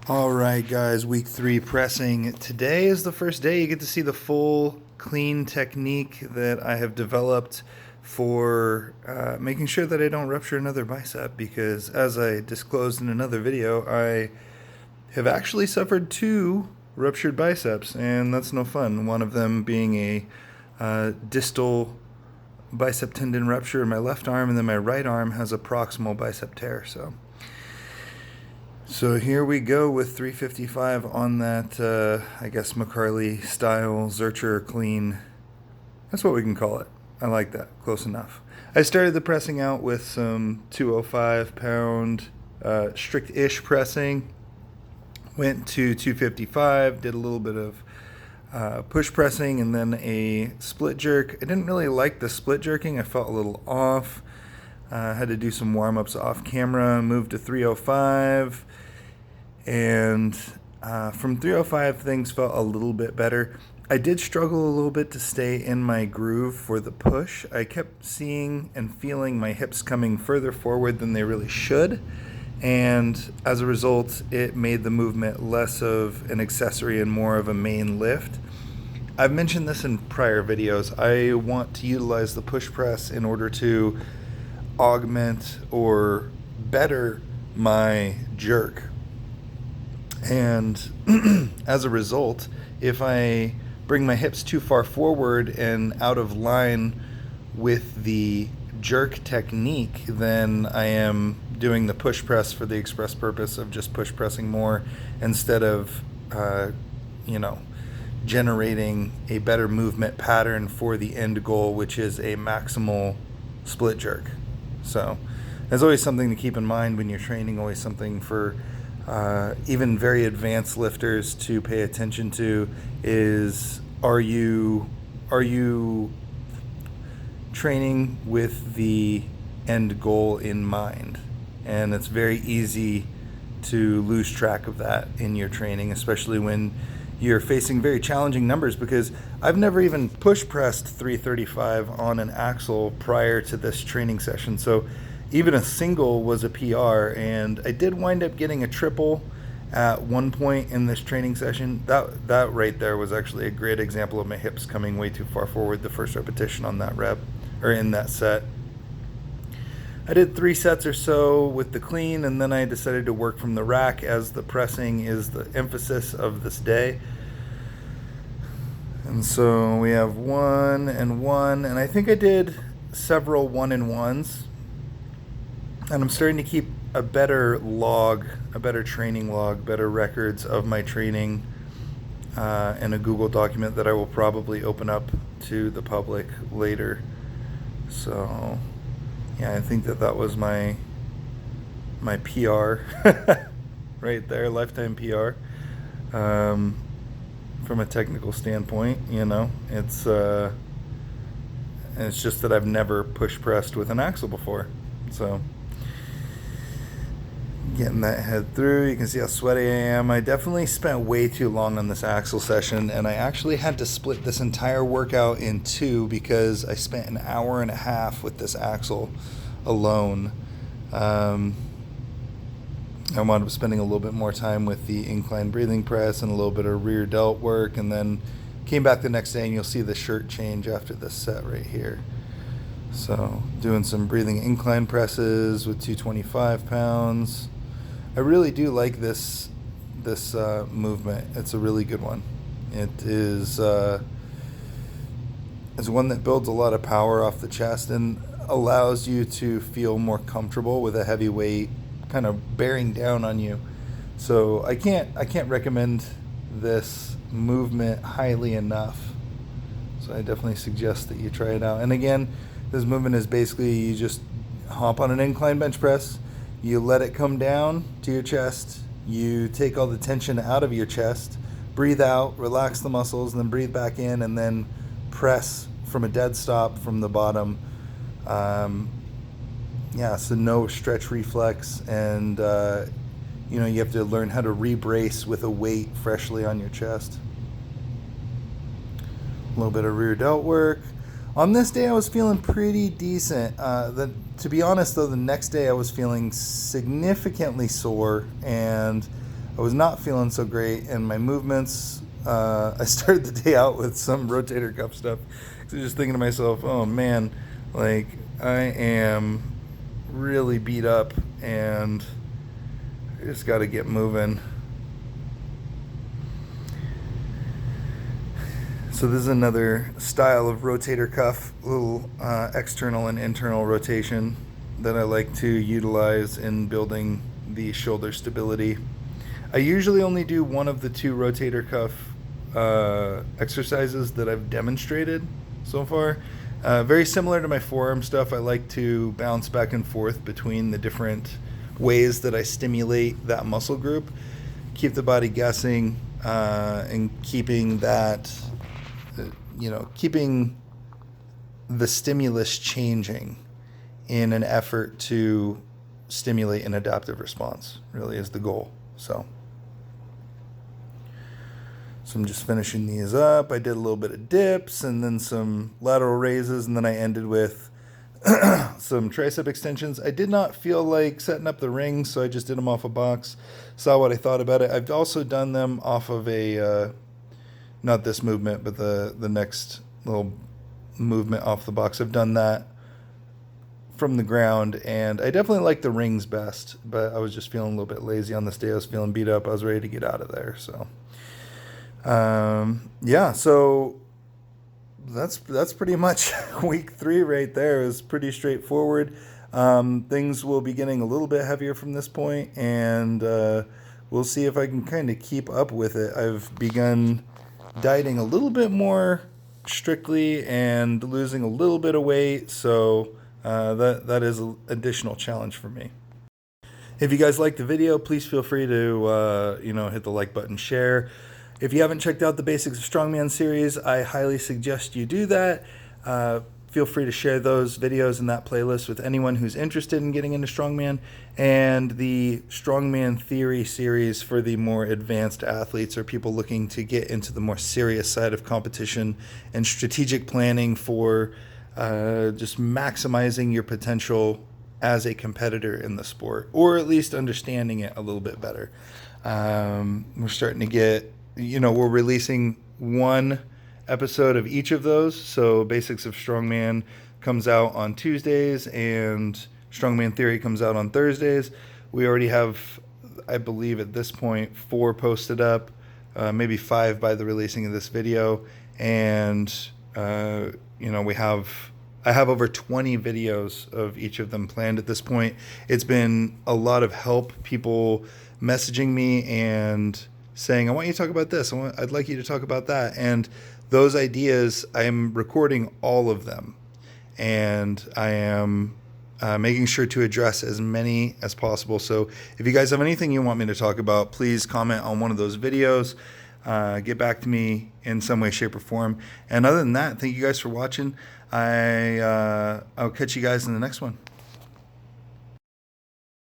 All right, guys, week 3 pressing. Today is the first day you get to see the full clean technique that I have developed for making sure that I don't rupture another bicep, because as I disclosed in another video, I have actually suffered 2 ruptured biceps, and that's no fun. One of them being a distal bicep tendon rupture in my left arm, and then my right arm has a proximal bicep tear. So here we go with 355 on that, I guess, McCarley style Zercher clean. That's what we can call it. I like that. Close enough. I started the pressing out with some 205 pound strict-ish pressing. Went to 255, did a little bit of push pressing, and then a split jerk. I didn't really like the split jerking. I felt a little off. Had to do some warm-ups off camera. Moved to 305. And from 305, things felt a little bit better. I did struggle a little bit to stay in my groove for the push. I kept seeing and feeling my hips coming further forward than they really should. And as a result, it made the movement less of an accessory and more of a main lift. I've mentioned this in prior videos. I want to utilize the push press in order to augment or better my jerk. And as a result, if I bring my hips too far forward and out of line with the jerk technique, then I am doing the push press for the express purpose of just push pressing more instead of, generating a better movement pattern for the end goal, which is a maximal split jerk. So there's always something to keep in mind when you're training, always something for even very advanced lifters to pay attention to is, are you training with the end goal in mind? And it's very easy to lose track of that in your training, especially when you're facing very challenging numbers, because I've never even push pressed 335 on an axle prior to this training session. So even a single was a PR, and I did wind up getting a triple at one point in this training session. That right there was actually a great example of my hips coming way too far forward the first repetition on that rep, or in that set. I did 3 sets or so with the clean, and then I decided to work from the rack, as the pressing is the emphasis of this day. And so we have 1 and 1, and I think I did several 1 and 1s. And I'm starting to keep a better log, a better training log, better records of my training in a Google document that I will probably open up to the public later. So, yeah, I think that was my PR right there, lifetime PR. From a technical standpoint, it's just that I've never push pressed with an axle before. So getting that head through, you can see how sweaty I am. I definitely spent way too long on this axle session, and I actually had to split this entire workout in 2 because I spent an hour and a half with this axle alone. I wound up spending a little bit more time with the incline breathing press and a little bit of rear delt work, and then came back the next day, and you'll see the shirt change after this set right here. So doing some breathing incline presses with 225 pounds. I really do like this movement. It's a really good one. It is one that builds a lot of power off the chest and allows you to feel more comfortable with a heavy weight kind of bearing down on you. So I can't recommend this movement highly enough. So I definitely suggest that you try it out. And again, this movement is basically, you just hop on an incline bench press, you let it come down to your chest, you take all the tension out of your chest, breathe out, relax the muscles, and then breathe back in, and then press from a dead stop from the bottom. So no stretch reflex, and you have to learn how to re-brace with a weight freshly on your chest. A little bit of rear delt work. On this day, I was feeling pretty decent. To be honest, though, the next day I was feeling significantly sore, and I was not feeling so great, and my movements, I started the day out with some rotator cuff stuff. So just thinking to myself, oh man, like I am really beat up and I just got to get moving. So this is another style of rotator cuff, little external and internal rotation that I like to utilize in building the shoulder stability. I usually only do one of the two rotator cuff exercises that I've demonstrated so far. Very similar to my forearm stuff, I like to bounce back and forth between the different ways that I stimulate that muscle group, keep the body guessing, and keeping that, keeping the stimulus changing in an effort to stimulate an adaptive response, really is the goal. So I'm just finishing these up. I did a little bit of dips and then some lateral raises, and then I ended with some tricep extensions. I did not feel like setting up the rings, so I just did them off a box. Saw what I thought about it. I've also done them off of a, not this movement, but the next little movement off the box. I've done that from the ground, and I definitely like the rings best, but I was just feeling a little bit lazy on this day. I was feeling beat up. I was ready to get out of there, so... so that's pretty much week 3 right there. It was pretty straightforward. Things will be getting a little bit heavier from this point, and we'll see if I can kind of keep up with it. I've begun dieting a little bit more strictly and losing a little bit of weight, so that is an additional challenge for me. If you guys like the video, please feel free to hit the like button, share. If you haven't checked out the Basics of Strongman series, I highly suggest you do that. Feel free to share those videos in that playlist with anyone who's interested in getting into Strongman, and the Strongman Theory series for the more advanced athletes or people looking to get into the more serious side of competition and strategic planning for just maximizing your potential as a competitor in the sport, or at least understanding it a little bit better. We're starting to get... we're releasing one episode of each of those. So Basics of Strongman comes out on Tuesdays and Strongman Theory comes out on Thursdays. We already have, I believe at this point, 4 posted up, maybe 5 by the releasing of this video. And, I have over 20 videos of each of them planned at this point. It's been a lot of help, people messaging me and saying, I want you to talk about this. I'd like you to talk about that. And those ideas, I'm recording all of them. And I am making sure to address as many as possible. So if you guys have anything you want me to talk about, please comment on one of those videos. Get back to me in some way, shape, or form. And other than that, thank you guys for watching. I'll catch you guys in the next one.